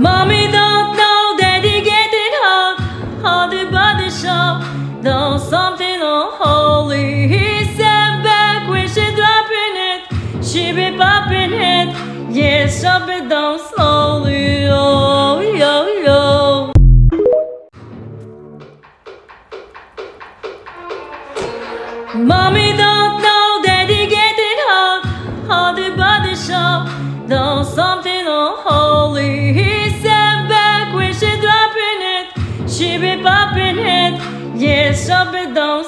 Mommy don't know Daddy getting hot. Hot by the shop. Done something unholy. He sat back when she dropping it. She be popping it. Yeah, chop it down slowly. Oh, yo, yo. Mommy don't know Daddy getting hot. Hot by the shop. Done something unholy. He sat back when she dropping it. She be popping it. Yeah, chop it down